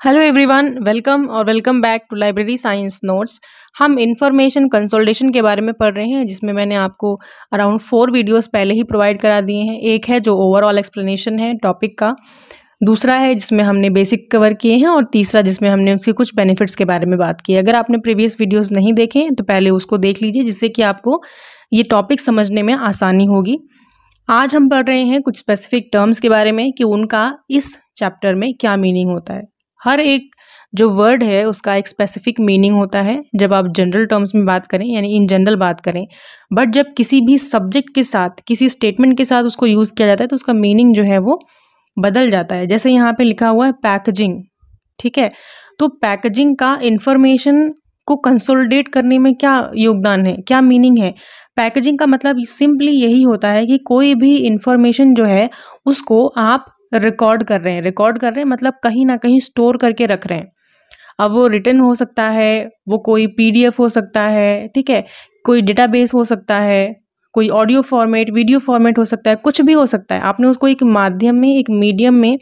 Hello everyone, welcome back to library science notes. हम information consolidation के बारे में पढ़ रहे हैं, जिसमें मैंने आपको अराउंड 4 वीडियोस पहले ही प्रोवाइड करा दिए हैं। एक है जो ओवरऑल एक्सप्लेनेशन है टॉपिक का, दूसरा है जिसमें हमने बेसिक कवर किए हैं, और तीसरा जिसमें हमने उसके कुछ बेनिफिट्स के बारे में बात की है। अगर आपने प्रीवियस वीडियोज़ नहीं देखे हैं तो पहले उसको देख लीजिए, जिससे कि आपको ये टॉपिक समझने में आसानी होगी। आज हम पढ़ रहे हैं कुछ स्पेसिफिक टर्म्स के बारे में कि उनका इस चैप्टर में क्या मीनिंग होता है। हर एक जो वर्ड है उसका एक स्पेसिफिक मीनिंग होता है जब आप जनरल टर्म्स में बात करें, यानी इन जनरल बात करें। बट जब किसी भी सब्जेक्ट के साथ, किसी स्टेटमेंट के साथ उसको यूज़ किया जाता है तो उसका मीनिंग जो है वो बदल जाता है। जैसे यहाँ पे लिखा हुआ है पैकेजिंग, ठीक है। तो पैकेजिंग का इंफॉर्मेशन को कंसोलिडेट करने में क्या योगदान है, क्या मीनिंग है। पैकेजिंग का मतलब सिंपली यही होता है कि कोई भी इंफॉर्मेशन जो है उसको आप रिकॉर्ड कर रहे हैं मतलब कहीं ना कहीं स्टोर करके रख रहे हैं। अब वो रिटन हो सकता है, वो कोई PDF हो सकता है, ठीक है, कोई डेटाबेस हो सकता है, कोई ऑडियो फॉर्मेट, वीडियो फॉर्मेट हो सकता है, कुछ भी हो सकता है। आपने उसको एक माध्यम में, एक मीडियम में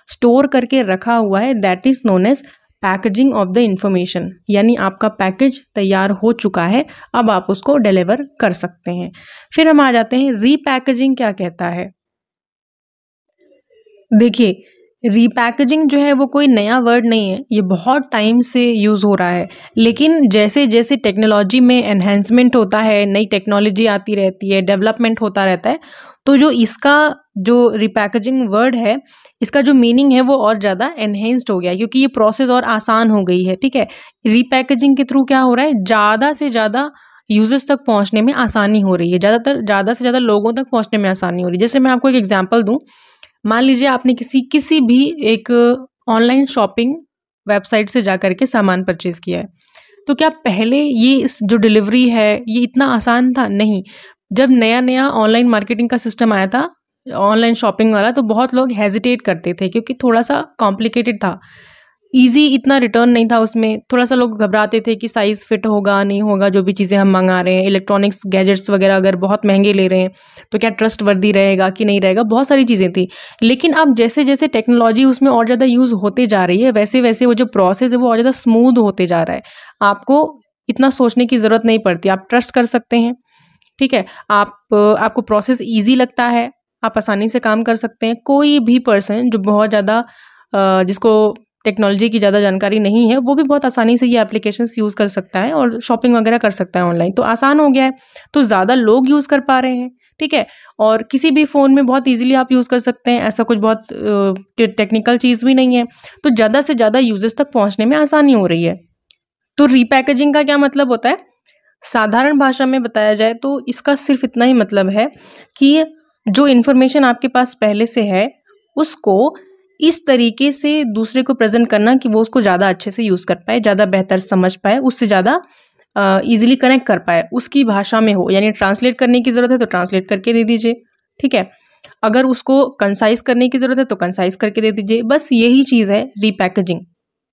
स्टोर करके रखा हुआ है, that is known as packaging of the information. यानी आपका पैकेज तैयार हो चुका है, अब आप उसको डिलीवर कर सकते हैं। फिर हम आ जाते हैं रीपैकेजिंग क्या कहता है। देखिए, रीपैकेजिंग जो है वो कोई नया वर्ड नहीं है, ये बहुत टाइम से यूज़ हो रहा है। लेकिन जैसे जैसे टेक्नोलॉजी में एनहेंसमेंट होता है, नई टेक्नोलॉजी आती रहती है, डेवलपमेंट होता रहता है, तो जो इसका जो रीपैकेजिंग वर्ड है, इसका जो मीनिंग है वो और ज़्यादा एनहेंस्ड हो गया है, क्योंकि ये प्रोसेस और आसान हो गई है, ठीक है। रीपैकेजिंग के थ्रू क्या हो रहा है, ज़्यादा से ज़्यादा यूजर्स तक पहुँचने में आसानी हो रही है, ज़्यादा से ज़्यादा लोगों तक पहुँचने में आसानी हो रही है। जैसे मैं आपको एक एग्जाम्पल दूँ, मान लीजिए आपने किसी भी एक ऑनलाइन शॉपिंग वेबसाइट से जा करके सामान परचेज किया है, तो क्या पहले ये इस जो डिलीवरी है ये इतना आसान था? नहीं। जब नया नया ऑनलाइन मार्केटिंग का सिस्टम आया था, ऑनलाइन शॉपिंग वाला, तो बहुत लोग हेजिटेट करते थे क्योंकि थोड़ा सा कॉम्प्लिकेटेड था, ईजी इतना रिटर्न नहीं था उसमें। थोड़ा सा लोग घबराते थे कि साइज़ फिट होगा नहीं होगा, जो भी चीज़ें हम मंगा रहे हैं, इलेक्ट्रॉनिक्स गैजेट्स वगैरह अगर बहुत महंगे ले रहे हैं तो क्या ट्रस्ट वर्दी रहेगा कि नहीं रहेगा, बहुत सारी चीज़ें थी। लेकिन अब जैसे जैसे टेक्नोलॉजी उसमें और ज़्यादा यूज़ होते जा रही है, वैसे वैसे वो जो प्रोसेस है वो और ज़्यादा स्मूथ होते जा रहा है। आपको इतना सोचने की ज़रूरत नहीं पड़ती, आप ट्रस्ट कर सकते हैं, ठीक है। आपको प्रोसेस ईजी लगता है, आप आसानी से काम कर सकते हैं। कोई भी पर्सन जो बहुत ज़्यादा जिसको टेक्नोलॉजी की ज़्यादा जानकारी नहीं है, वो भी बहुत आसानी से ये एप्लीकेशंस यूज़ कर सकता है और शॉपिंग वगैरह कर सकता है ऑनलाइन। तो आसान हो गया है, तो ज़्यादा लोग यूज़ कर पा रहे हैं, ठीक है। और किसी भी फ़ोन में बहुत इजीली आप यूज़ कर सकते हैं, ऐसा कुछ बहुत टेक्निकल चीज़ भी नहीं है। तो ज़्यादा से ज़्यादा यूजर्स तक पहुँचने में आसानी हो रही है। तो रीपैकेजिंग का क्या मतलब होता है? साधारण भाषा में बताया जाए तो इसका सिर्फ इतना ही मतलब है कि जो इन्फॉर्मेशन आपके पास पहले से है उसको इस तरीके से दूसरे को प्रेजेंट करना कि वो उसको ज़्यादा अच्छे से यूज़ कर पाए, ज़्यादा बेहतर समझ पाए, उससे ज़्यादा ईजिली कनेक्ट कर पाए, उसकी भाषा में हो। यानी ट्रांसलेट करने की ज़रूरत है तो ट्रांसलेट करके दे दीजिए, ठीक है। अगर उसको कंसाइज करने की ज़रूरत है तो कंसाइज करके दे दीजिए। बस यही चीज़ है रीपैकेजिंग।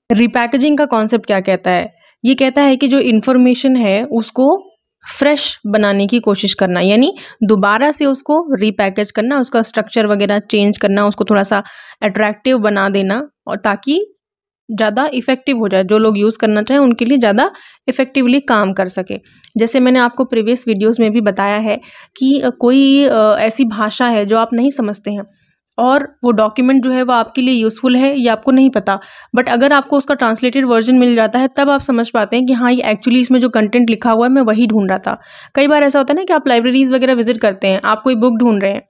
रीपैकेजिंग का कॉन्सेप्ट क्या कहता है? ये कहता है कि जो इन्फॉर्मेशन है उसको फ्रेश बनाने की कोशिश करना, यानी दोबारा से उसको रीपैकेज करना, उसका स्ट्रक्चर वगैरह चेंज करना, उसको थोड़ा सा अट्रैक्टिव बना देना, और ताकि ज़्यादा इफेक्टिव हो जाए, जो लोग यूज़ करना चाहें उनके लिए ज़्यादा इफेक्टिवली काम कर सके। जैसे मैंने आपको प्रीवियस वीडियोस में भी बताया है कि कोई ऐसी भाषा है जो आप नहीं समझते हैं और वो डॉक्यूमेंट जो है वो आपके लिए यूज़फुल है, ये आपको नहीं पता, बट अगर आपको उसका ट्रांसलेटेड वर्जन मिल जाता है तब आप समझ पाते हैं कि हाँ, ये एक्चुअली इसमें जो कंटेंट लिखा हुआ है मैं वही ढूंढ रहा था। कई बार ऐसा होता है ना कि आप लाइब्रेरीज वगैरह विजिट करते हैं, आप कोई बुक ढूंढ रहे हैं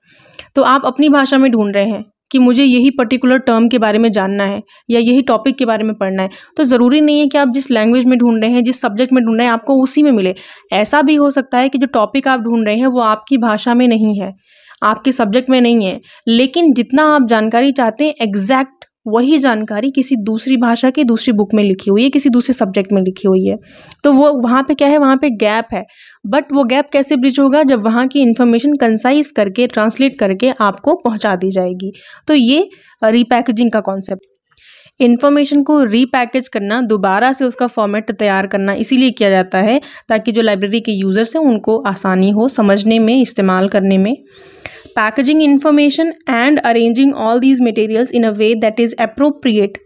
तो आप अपनी भाषा में ढूंढ रहे हैं कि मुझे यही पर्टिकुलर टर्म के बारे में जानना है या यही टॉपिक के बारे में पढ़ना है। तो ज़रूरी नहीं है कि आप जिस लैंग्वेज में ढूंढ रहे हैं, जिस सब्जेक्ट में ढूंढ रहे हैं, आपको उसी में मिले। ऐसा भी हो सकता है कि जो टॉपिक आप ढूंढ रहे हैं वो आपकी भाषा में नहीं है, आपके सब्जेक्ट में नहीं है, लेकिन जितना आप जानकारी चाहते हैं एग्जैक्ट वही जानकारी किसी दूसरी भाषा की दूसरी बुक में लिखी हुई है, किसी दूसरे सब्जेक्ट में लिखी हुई है। तो वो वहाँ पे क्या है, वहाँ पे गैप है। बट वो गैप कैसे ब्रिज होगा? जब वहाँ की इन्फॉर्मेशन कंसाइज करके, ट्रांसलेट करके आपको पहुँचा दी जाएगी। तो ये रीपैकेजिंग का कॉन्सेप्ट। इन्फॉर्मेशन को रीपैकेज करना, दोबारा से उसका फॉर्मेट तैयार करना इसीलिए किया जाता है ताकि जो लाइब्रेरी के यूज़र्स हैं उनको आसानी हो समझने में, इस्तेमाल करने में। Packaging information and arranging all these materials in a way that is appropriate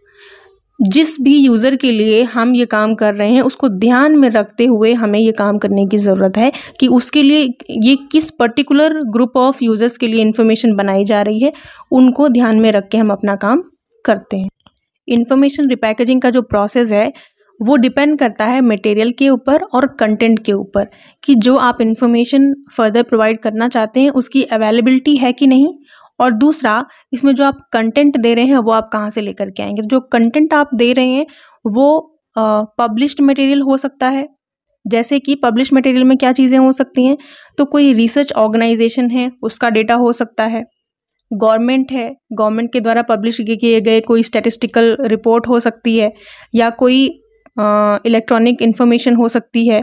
जिस भी यूज़र के लिए हम ये काम कर रहे हैं उसको ध्यान में रखते हुए हमें ये काम करने की ज़रूरत है कि उसके लिए ये किस पर्टिकुलर ग्रुप ऑफ यूज़र्स के लिए इन्फॉर्मेशन बनाई जा रही है, उनको ध्यान में रख के हम अपना काम करते हैं। इन्फॉर्मेशन रिपैकेजिंग का जो प्रोसेस है वो डिपेंड करता है मटेरियल के ऊपर और कंटेंट के ऊपर कि जो आप इन्फॉर्मेशन फर्दर प्रोवाइड करना चाहते हैं उसकी अवेलेबिलिटी है कि नहीं, और दूसरा इसमें जो आप कंटेंट दे रहे हैं वो आप कहाँ से लेकर के आएंगे। जो कंटेंट आप दे रहे हैं वो पब्लिश्ड मटेरियल हो सकता है, जैसे कि पब्लिश मटेरियल में क्या चीज़ें हो सकती हैं, तो कोई रिसर्च ऑर्गेनाइजेशन है उसका डेटा हो सकता है, गवर्नमेंट है, गवर्नमेंट के द्वारा पब्लिश किए गए कोई स्टैटिस्टिकल रिपोर्ट हो सकती है, या कोई इलेक्ट्रॉनिक इंफॉर्मेशन हो सकती है,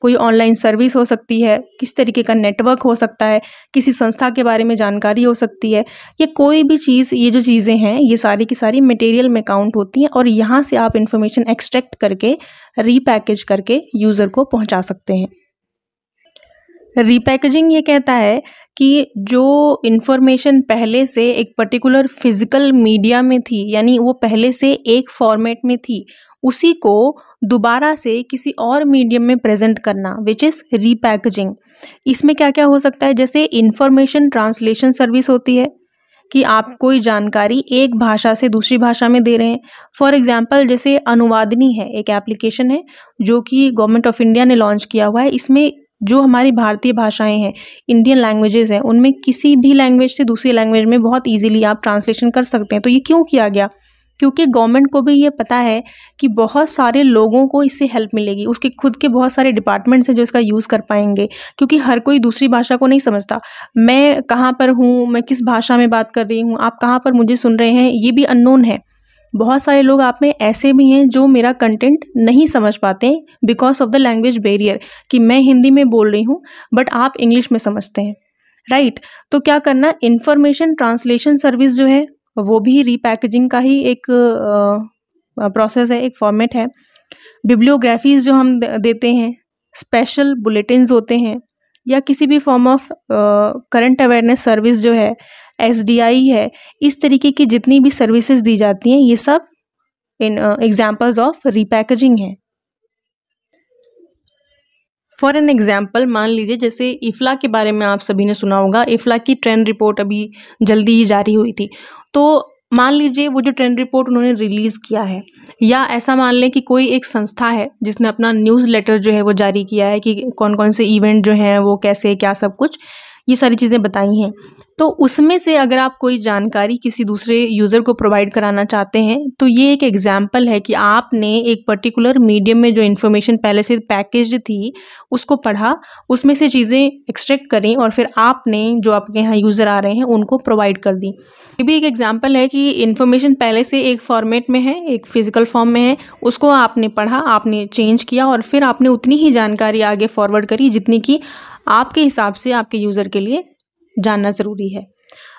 कोई ऑनलाइन सर्विस हो सकती है, किस तरीके का नेटवर्क हो सकता है, किसी संस्था के बारे में जानकारी हो सकती है, ये कोई भी चीज़, ये जो चीज़ें हैं ये सारी की सारी मटेरियल में काउंट होती हैं और यहाँ से आप इंफॉर्मेशन एक्सट्रैक्ट करके रीपैकेज करके यूज़र को पहुँचा सकते हैं। रीपैकेजिंग ये कहता है कि जो इन्फॉर्मेशन पहले से एक पर्टिकुलर फिजिकल मीडिया में थी, यानी वो पहले से एक फॉर्मेट में थी, उसी को दोबारा से किसी और मीडियम में प्रेजेंट करना, विच इज़ रीपैकेजिंग। इसमें क्या क्या हो सकता है, जैसे इंफॉर्मेशन ट्रांसलेशन सर्विस होती है कि आप कोई जानकारी एक भाषा से दूसरी भाषा में दे रहे हैं। फॉर एग्जांपल जैसे अनुवादनी है, एक एप्लीकेशन है जो कि गवर्नमेंट ऑफ इंडिया ने लॉन्च किया हुआ है। इसमें जो हमारी भारतीय भाषाएं हैं, इंडियन लैंग्वेजेस हैं, उनमें किसी भी लैंग्वेज से दूसरी लैंग्वेज में बहुत इजीली आप ट्रांसलेशन कर सकते हैं। तो ये क्यों किया गया, क्योंकि गवर्नमेंट को भी ये पता है कि बहुत सारे लोगों को इससे हेल्प मिलेगी, उसके खुद के बहुत सारे डिपार्टमेंट्स हैं जो इसका यूज़ कर पाएंगे, क्योंकि हर कोई दूसरी भाषा को नहीं समझता। मैं कहाँ पर हूँ, मैं किस भाषा में बात कर रही हूँ, आप कहाँ पर मुझे सुन रहे हैं, ये भी अननोन है। बहुत सारे लोग आप में ऐसे भी हैं जो मेरा कंटेंट नहीं समझ पाते because of the language barrier, कि मैं हिंदी में बोल रही हूँ बट आप इंग्लिश में समझते हैं, राइट। तो क्या करना, इंफॉर्मेशन ट्रांसलेशन सर्विस जो है वो भी रीपैकेजिंग का ही एक प्रोसेस है, एक फॉर्मेट है। बिब्लियोग्राफीज जो हम देते हैं, स्पेशल बुलेटिन्स होते हैं, या किसी भी form of current awareness service जो है, SDI है, इस तरीके की जितनी भी सर्विसेज दी जाती हैं ये सब इन एग्जाम्पल्स ऑफ रीपैकेजिंग है। फॉर एन एग्जाम्पल मान लीजिए जैसे इफ्ला के बारे में आप सभी ने सुना होगा। इफ्ला की ट्रेंड रिपोर्ट अभी जल्दी ही जारी हुई थी, तो मान लीजिए वो जो ट्रेंड रिपोर्ट उन्होंने रिलीज़ किया है, या ऐसा मान लें कि कोई एक संस्था है जिसने अपना न्यूज़ लेटर जो है वो जारी किया है कि कौन कौन से इवेंट जो हैं वो कैसे क्या सब कुछ, ये सारी चीज़ें बताई हैं। तो उसमें से अगर आप कोई जानकारी किसी दूसरे यूज़र को प्रोवाइड कराना चाहते हैं तो ये एक एग्जाम्पल है कि आपने एक पर्टिकुलर मीडियम में जो इन्फॉर्मेशन पहले से पैकेज्ड थी उसको पढ़ा, उसमें से चीज़ें एक्सट्रैक्ट करी और फिर आपने जो आपके यहाँ यूज़र आ रहे हैं उनको प्रोवाइड कर दी। ये भी एक एग्जाम्पल है कि इन्फॉर्मेशन पहले से एक फॉर्मेट में है, एक फिजिकल फॉर्म में है, उसको आपने पढ़ा, आपने चेंज किया और फिर आपने उतनी ही जानकारी आगे फॉरवर्ड करी जितनी कि आपके हिसाब से आपके यूज़र के लिए जानना ज़रूरी है।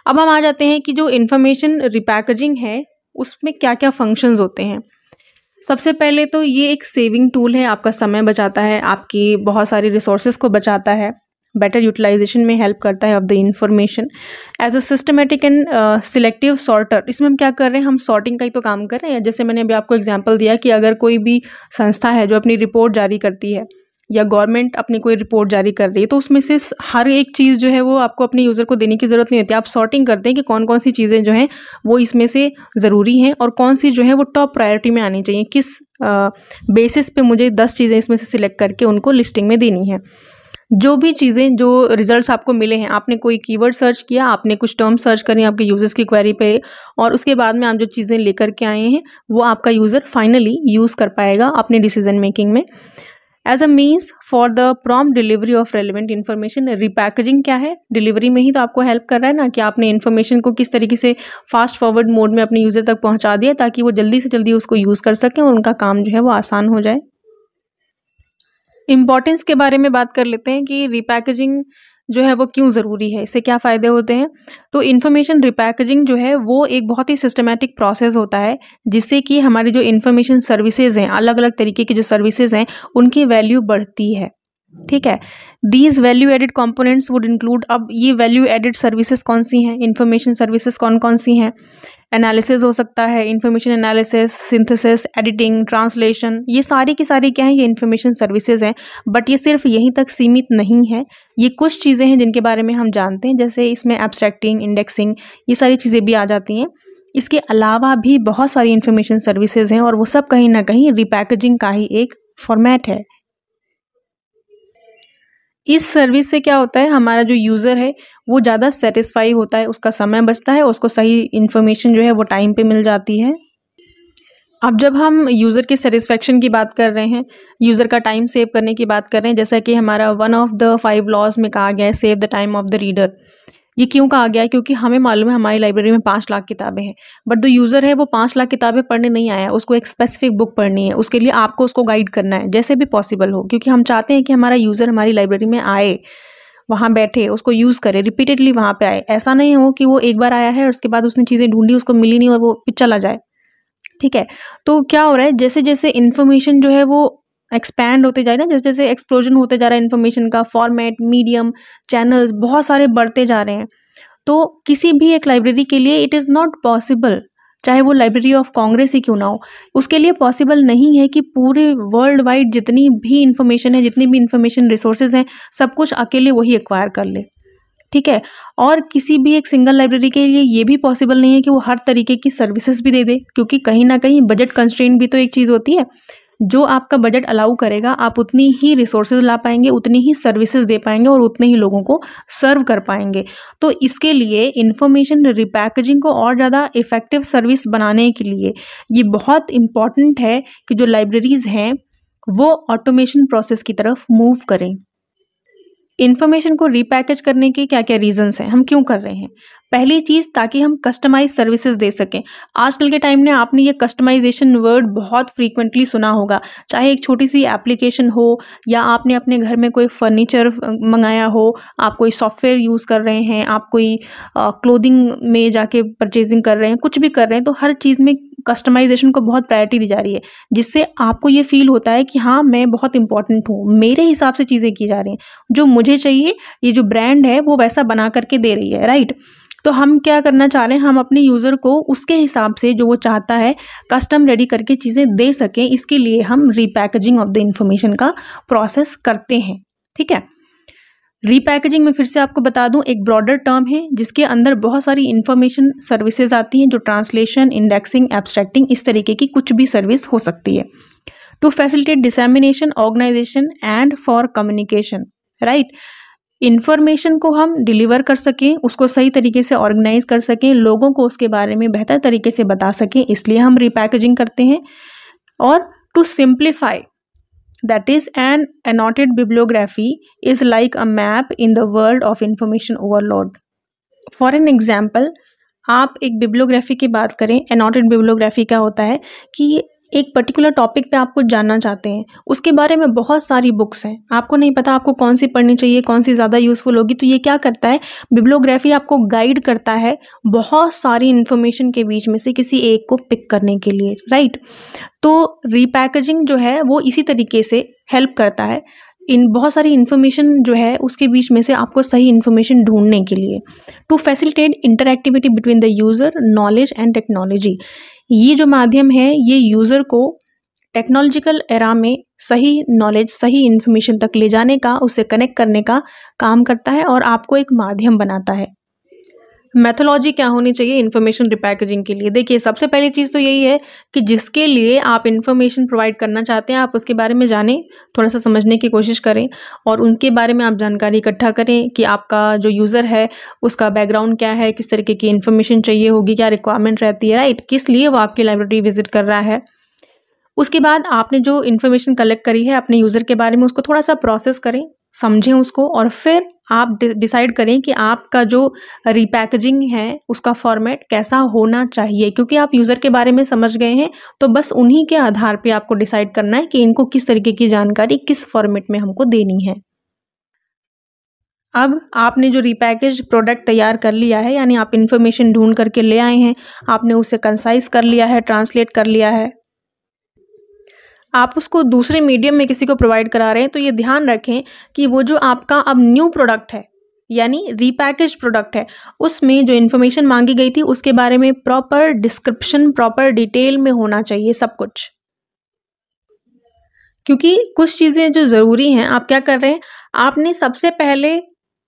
अब हम आ जाते हैं कि जो इन्फॉर्मेशन रिपैकेजिंग है उसमें क्या क्या फंक्शंस होते हैं। सबसे पहले तो ये एक सेविंग टूल है, आपका समय बचाता है, आपकी बहुत सारी रिसोर्सेज को बचाता है, बेटर यूटिलाइजेशन में हेल्प करता है of the information. As a systematic and selective sorter, इसमें हम क्या कर रहे हैं, हम सॉर्टिंग का ही तो काम कर रहे हैं। जैसे मैंने अभी आपको एग्जांपल दिया कि अगर कोई भी संस्था है जो अपनी रिपोर्ट जारी करती है या गवर्नमेंट अपनी कोई रिपोर्ट जारी कर रही है, तो उसमें से हर एक चीज़ जो है वो आपको अपने यूज़र को देने की ज़रूरत नहीं होती। आप सॉर्टिंग करते हैं कि कौन कौन सी चीज़ें जो हैं वो इसमें से ज़रूरी हैं और कौन सी जो है वो टॉप प्रायोरिटी में आनी चाहिए, किस बेसिस पे मुझे 10 चीज़ें इसमें से सिलेक्ट करके उनको लिस्टिंग में देनी है। जो भी चीज़ें, जो रिजल्ट्स आपको मिले हैं, आपने कोई कीवर्ड सर्च किया, आपने कुछ टर्म सर्च करें आपके यूज़र्स की क्वेरी पे, और उसके बाद में आप जो चीज़ें लेकर के आए हैं वो आपका यूज़र फाइनली यूज़ कर पाएगा अपने डिसीजन मेकिंग में। As a means for the prompt delivery of relevant information, repackaging क्या है, डिलीवरी में ही तो आपको हेल्प कर रहा है ना, कि आपने इन्फॉर्मेशन को किस तरीके से फास्ट फॉरवर्ड मोड में अपने यूज़र तक पहुंचा दिया ताकि वो जल्दी से जल्दी उसको यूज़ कर सकें और उनका काम जो है वो आसान हो जाए। इम्पॉर्टेंस के बारे में बात कर लेते हैं कि रिपैकेजिंग जो है वो क्यों ज़रूरी है, इससे क्या फ़ायदे होते हैं। तो इन्फॉर्मेशन रिपैकेजिंग जो है वो एक बहुत ही सिस्टमैटिक प्रोसेस होता है जिससे कि हमारी जो इन्फॉर्मेशन सर्विसेज हैं, अलग अलग तरीके की जो सर्विसेज हैं, उनकी वैल्यू बढ़ती है। ठीक है। These value added components would include, अब ये वैल्यू एडिड सर्विसेज कौन सी हैं, इंफॉर्मेशन सर्विसेज कौन कौन सी हैं, एनालिसिस हो सकता है, information analysis, synthesis, editing, translation, ये सारी की सारी क्या है, ये इंफॉर्मेशन सर्विसेज हैं। बट ये सिर्फ यहीं तक सीमित नहीं है, ये कुछ चीज़ें हैं जिनके बारे में हम जानते हैं, जैसे इसमें एब्स्ट्रैक्टिंग, इंडेक्सिंग, ये सारी चीज़ें भी आ जाती हैं। इसके अलावा भी बहुत सारी इंफॉर्मेशन सर्विसेज हैं और वो सब कहीं ना कहीं रिपैकेजिंग का ही एक फॉर्मेट है। इस सर्विस से क्या होता है, हमारा जो यूज़र है वो ज़्यादा सेटिस्फाई होता है, उसका समय बचता है, उसको सही इन्फॉर्मेशन जो है वो टाइम पे मिल जाती है। अब जब हम यूज़र के सेटिस्फेक्शन की बात कर रहे हैं, यूज़र का टाइम सेव करने की बात कर रहे हैं, जैसा कि हमारा वन ऑफ द 5 लॉज में कहा गया है, save the time of the reader. ये क्यों कहा गया है, क्योंकि हमें मालूम है हमारी लाइब्रेरी में 5 लाख किताबें हैं, बट जो यूज़र है वो 5 लाख किताबें पढ़ने नहीं आया है, उसको एक स्पेसिफिक बुक पढ़नी है। उसके लिए आपको उसको गाइड करना है जैसे भी पॉसिबल हो, क्योंकि हम चाहते हैं कि हमारा यूज़र हमारी लाइब्रेरी में आए, वहाँ बैठे, उसको यूज़ करे, रिपीटेडली वहाँ पे आए। ऐसा नहीं हो कि वो एक बार आया है और उसके बाद उसने चीज़ें ढूंढी, उसको मिली नहीं और वो चला जाए। ठीक है। तो क्या हो रहा है, जैसे जैसे इन्फॉर्मेशन जो है वो एक्सपैंड होते जा रहे हैं, जैसे जैसे एक्सप्लोजन होते जा रहा है इन्फॉर्मेशन का, फॉर्मेट, मीडियम, चैनल्स बहुत सारे बढ़ते जा रहे हैं। तो किसी भी एक लाइब्रेरी के लिए इट इज़ नॉट पॉसिबल, चाहे वो लाइब्रेरी ऑफ कांग्रेस ही क्यों ना हो, उसके लिए पॉसिबल नहीं है कि पूरे वर्ल्ड वाइड जितनी भी इंफॉर्मेशन है, जितनी भी इंफॉर्मेशन रिसोर्सेज हैं, सब कुछ अकेले वही एक्वायर कर ले। ठीक है। और किसी भी एक सिंगल लाइब्रेरी के लिए ये भी पॉसिबल नहीं है कि वो हर तरीके की सर्विसेज भी दे दे, क्योंकि कहीं ना कहीं बजट कंस्ट्रेंट भी तो एक चीज़ होती है। जो आपका बजट अलाउ करेगा, आप उतनी ही रिसोर्सेज ला पाएंगे, उतनी ही सर्विसेज दे पाएंगे और उतने ही लोगों को सर्व कर पाएंगे। तो इसके लिए इंफॉर्मेशन रिपैकेजिंग को और ज़्यादा इफेक्टिव सर्विस बनाने के लिए ये बहुत इम्पॉर्टेंट है कि जो लाइब्रेरीज़ हैं वो ऑटोमेशन प्रोसेस की तरफ मूव करें। इन्फॉर्मेशन को रीपैकेज करने के क्या क्या रीजंस हैं, हम क्यों कर रहे हैं। पहली चीज़, ताकि हम कस्टमाइज सर्विसेज दे सकें। आजकल के टाइम में आपने ये कस्टमाइजेशन वर्ड बहुत फ्रीक्वेंटली सुना होगा, चाहे एक छोटी सी एप्लीकेशन हो या आपने अपने घर में कोई फर्नीचर मंगाया हो, आप कोई सॉफ्टवेयर यूज़ कर रहे हैं, आप कोई क्लोथिंग में जाके परचेजिंग कर रहे हैं, कुछ भी कर रहे हैं, तो हर चीज़ में कस्टमाइजेशन को बहुत प्रायोरिटी दी जा रही है, जिससे आपको ये फील होता है कि हाँ मैं बहुत इंपॉर्टेंट हूँ, मेरे हिसाब से चीज़ें की जा रही हैं, जो मुझे चाहिए ये जो ब्रांड है वो वैसा बना करके दे रही है, राइट। तो हम क्या करना चाह रहे हैं, हम अपने यूज़र को उसके हिसाब से जो वो चाहता है कस्टम रेडी करके चीज़ें दे सकें। इसके लिए हम रीपैकेजिंग ऑफ द इंफॉर्मेशन का प्रोसेस करते हैं। ठीक है। रीपैकेजिंग में फिर से आपको बता दूं, एक ब्रॉडर टर्म है जिसके अंदर बहुत सारी इंफॉर्मेशन सर्विसेज आती हैं, जो ट्रांसलेशन, इंडेक्सिंग, एब्स्ट्रैक्टिंग, इस तरीके की कुछ भी सर्विस हो सकती है। To facilitate dissemination, organisation and for communication, right. Information को हम डिलीवर कर सकें, उसको सही तरीके से ऑर्गेनाइज कर सकें, लोगों को उसके बारे में बेहतर तरीके से बता सकें, इसलिए हम रीपैकेजिंग करते हैं। और to simplify, that is an annotated bibliography is like a map in the world of information overload. For an example, आप एक बिब्लियोग्राफी की बात करें, एनोटेड बिब्लियोग्राफी क्या होता है कि एक पर्टिकुलर टॉपिक पे आप कुछ जानना चाहते हैं, उसके बारे में बहुत सारी बुक्स हैं, आपको नहीं पता आपको कौन सी पढ़नी चाहिए, कौन सी ज़्यादा यूज़फुल होगी, तो ये क्या करता है, बिब्लियोग्राफी आपको गाइड करता है बहुत सारी इन्फॉर्मेशन के बीच में से किसी एक को पिक करने के लिए, राइट। तो रीपैकेजिंग जो है वो इसी तरीके से हेल्प करता है, इन बहुत सारी इन्फॉर्मेशन जो है उसके बीच में से आपको सही इन्फॉर्मेशन ढूंढने के लिए। To facilitate interactivity between the user, knowledge and technology, ये जो माध्यम है ये यूज़र को टेक्नोलॉजिकल एरा में सही नॉलेज, सही इन्फॉर्मेशन तक ले जाने का, उससे कनेक्ट करने का काम करता है और आपको एक माध्यम बनाता है। मेथोलॉजी क्या होनी चाहिए इन्फॉर्मेशन रिपैकेजिंग के लिए। देखिए, सबसे पहली चीज़ तो यही है कि जिसके लिए आप इन्फॉर्मेशन प्रोवाइड करना चाहते हैं, आप उसके बारे में जानें, थोड़ा सा समझने की कोशिश करें और उनके बारे में आप जानकारी इकट्ठा करें कि आपका जो यूज़र है उसका बैकग्राउंड क्या है, किस तरीके की इन्फॉर्मेशन चाहिए होगी, क्या रिक्वायरमेंट रहती है, राइट, किस लिए वो आपकी लाइब्रेरी विजिट कर रहा है। उसके बाद आपने जो इन्फॉर्मेशन कलेक्ट करी है अपने यूज़र के बारे में, उसको थोड़ा सा प्रोसेस करें, समझें उसको, और फिर आप डिसाइड करें कि आपका जो रीपैकेजिंग है उसका फॉर्मेट कैसा होना चाहिए। क्योंकि आप यूज़र के बारे में समझ गए हैं, तो बस उन्हीं के आधार पे आपको डिसाइड करना है कि इनको किस तरीके की जानकारी किस फॉर्मेट में हमको देनी है। अब आपने जो रीपैकेज प्रोडक्ट तैयार कर लिया है, यानी आप इन्फॉर्मेशन ढूंढ करके ले आए हैं, आपने उसे कंसाइज कर लिया है, ट्रांसलेट कर लिया है, आप उसको दूसरे मीडियम में किसी को प्रोवाइड करा रहे हैं, तो ये ध्यान रखें कि वो जो आपका अब न्यू प्रोडक्ट है यानी रीपैकेज प्रोडक्ट है, उसमें जो इन्फॉर्मेशन मांगी गई थी उसके बारे में प्रॉपर डिस्क्रिप्शन, प्रॉपर डिटेल में होना चाहिए सब कुछ। क्योंकि कुछ चीज़ें जो ज़रूरी हैं, आप क्या कर रहे हैं, आपने सबसे पहले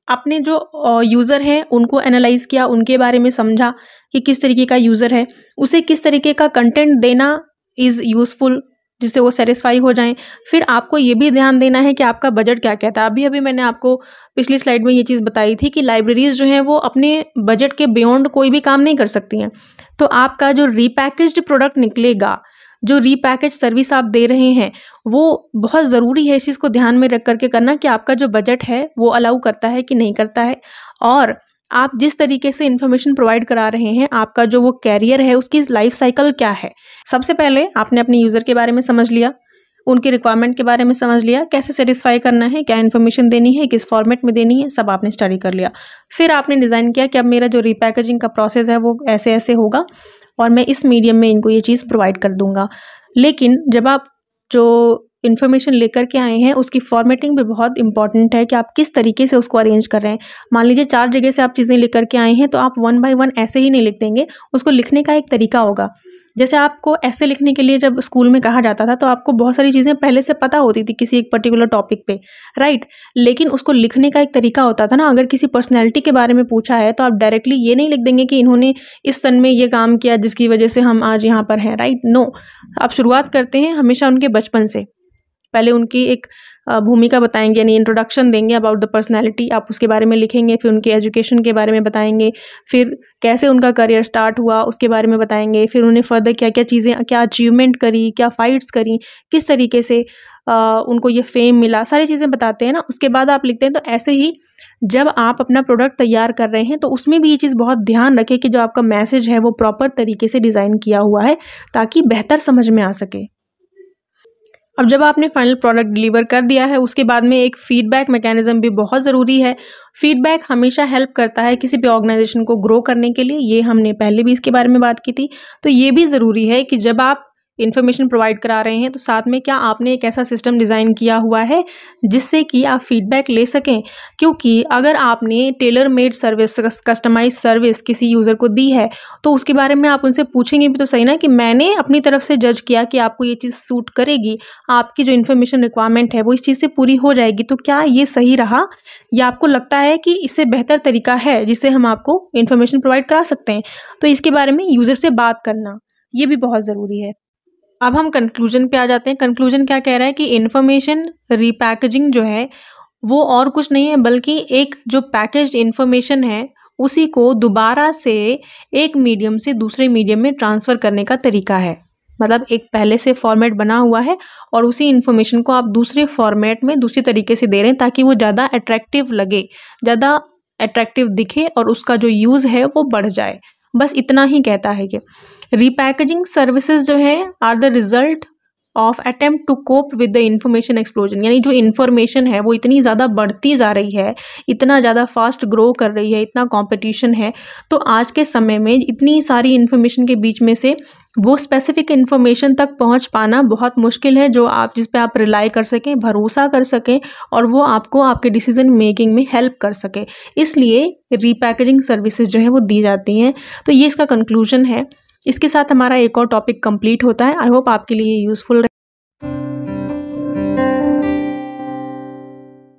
अपने जो यूज़र हैं उनको एनालाइज़ किया, उनके बारे में समझा कि किस तरीके का यूज़र है, उसे किस तरीके का कंटेंट देना इज़ यूज़फुल, जिससे वो सेटिस्फाई हो जाएं। फिर आपको ये भी ध्यान देना है कि आपका बजट क्या कहता है। अभी मैंने आपको पिछली स्लाइड में ये चीज़ बताई थी कि लाइब्रेरीज़ जो हैं वो अपने बजट के बियॉन्ड कोई भी काम नहीं कर सकती हैं। तो आपका जो रीपैकेज्ड प्रोडक्ट निकलेगा, जो रीपैकेज सर्विस आप दे रहे हैं, वो बहुत ज़रूरी है इस चीज़ को ध्यान में रख करके करना कि आपका जो बजट है वो अलाउ करता है कि नहीं करता है, और आप जिस तरीके से इन्फॉर्मेशन प्रोवाइड करा रहे हैं, आपका जो वो कैरियर है उसकी लाइफ साइकिल क्या है। सबसे पहले आपने अपने यूज़र के बारे में समझ लिया, उनके रिक्वायरमेंट के बारे में समझ लिया, कैसे सेटिस्फाई करना है, क्या इन्फॉर्मेशन देनी है, किस फॉर्मेट में देनी है, सब आपने स्टडी कर लिया। फिर आपने डिज़ाइन किया कि अब मेरा जो रीपैकेजिंग का प्रोसेस है वो ऐसे ऐसे होगा और मैं इस मीडियम में इनको ये चीज़ प्रोवाइड कर दूंगा। लेकिन जब आप जो इन्फॉर्मेशन लेकर के आए हैं उसकी फॉर्मेटिंग भी बहुत इंपॉर्टेंट है कि आप किस तरीके से उसको अरेंज कर रहे हैं। मान लीजिए 4 जगह से आप चीज़ें लेकर के आए हैं, तो आप 1 बाय 1 ऐसे ही नहीं लिख देंगे, उसको लिखने का एक तरीका होगा। जैसे आपको ऐसे लिखने के लिए जब स्कूल में कहा जाता था तो आपको बहुत सारी चीज़ें पहले से पता होती थी किसी एक पर्टिकुलर टॉपिक पे, राइट, लेकिन उसको लिखने का एक तरीका होता था ना। अगर किसी पर्सनैलिटी के बारे में पूछा है तो आप डायरेक्टली ये नहीं लिख देंगे कि इन्होंने इस सन में ये काम किया जिसकी वजह से हम आज यहाँ पर हैं, राइट, नो। आप शुरुआत करते हैं हमेशा उनके बचपन से। पहले उनकी एक भूमिका बताएंगे यानी इंट्रोडक्शन देंगे अबाउट द पर्सनैलिटी, आप उसके बारे में लिखेंगे, फिर उनके एजुकेशन के बारे में बताएंगे, फिर कैसे उनका करियर स्टार्ट हुआ उसके बारे में बताएंगे, फिर उन्हें फर्दर क्या क्या चीज़ें, क्या अचीवमेंट करी, क्या फाइट्स करी, किस तरीके से उनको ये फेम मिला, सारी चीज़ें बताते हैं ना। उसके बाद आप लिखते हैं। तो ऐसे ही जब आप अपना प्रोडक्ट तैयार कर रहे हैं तो उसमें भी ये चीज़ बहुत ध्यान रखें कि जो आपका मैसेज है वो प्रॉपर तरीके से डिज़ाइन किया हुआ है ताकि बेहतर समझ में आ सके। अब जब आपने फाइनल प्रोडक्ट डिलीवर कर दिया है उसके बाद में एक फीडबैक मैकेनिज्म भी बहुत ज़रूरी है। फीडबैक हमेशा हेल्प करता है किसी भी ऑर्गेनाइजेशन को ग्रो करने के लिए, ये हमने पहले भी इसके बारे में बात की थी। तो ये भी ज़रूरी है कि जब आप इन्फॉर्मेशन प्रोवाइड करा रहे हैं तो साथ में क्या आपने एक ऐसा सिस्टम डिज़ाइन किया हुआ है जिससे कि आप फीडबैक ले सकें। क्योंकि अगर आपने tailor made service, customise service किसी यूज़र को दी है तो उसके बारे में आप उनसे पूछेंगे भी तो सही ना कि मैंने अपनी तरफ से जज किया कि आपको ये चीज़ सूट करेगी, आपकी जो इन्फॉर्मेशन रिक्वायरमेंट है वो इस चीज़ से पूरी हो जाएगी, तो क्या ये सही रहा या आपको लगता है कि इससे बेहतर तरीका है जिससे हम आपको इन्फॉर्मेशन प्रोवाइड करा सकते हैं। तो इसके बारे में यूज़र से बात करना ये भी बहुत ज़रूरी है। अब हम कंक्लूजन पे आ जाते हैं। कंक्लूजन क्या कह रहा है कि इन्फॉर्मेशन रीपैकेजिंग जो है वो और कुछ नहीं है बल्कि एक जो पैकेज्ड इन्फॉर्मेशन है उसी को दोबारा से एक मीडियम से दूसरे मीडियम में ट्रांसफ़र करने का तरीका है। मतलब एक पहले से फॉर्मेट बना हुआ है और उसी इन्फॉर्मेशन को आप दूसरे फॉर्मेट में दूसरी तरीके से दे रहे हैं ताकि वो ज़्यादा अट्रैक्टिव लगे, ज़्यादा अट्रैक्टिव दिखे और उसका जो यूज़ है वो बढ़ जाए। बस इतना ही कहता है कि रीपैकेजिंग सर्विसेज जो है are the result of attempt to cope with the information explosion. यानी जो इन्फॉर्मेशन है वो इतनी ज़्यादा बढ़ती जा रही है, इतना ज़्यादा फास्ट ग्रो कर रही है, इतना कंपटीशन है, तो आज के समय में इतनी सारी इन्फॉर्मेशन के बीच में से वो स्पेसिफिक इन्फॉर्मेशन तक पहुंच पाना बहुत मुश्किल है जो आप जिस पे आप रिलाई कर सकें, भरोसा कर सकें और वो आपको आपके डिसीजन मेकिंग में हेल्प कर सके। इसलिए रीपैकेजिंग सर्विसेज जो है वो दी जाती हैं। तो ये इसका कंक्लूजन है। इसके साथ हमारा एक और टॉपिक कंप्लीट होता है। आई होप आपके लिए यूज़फुल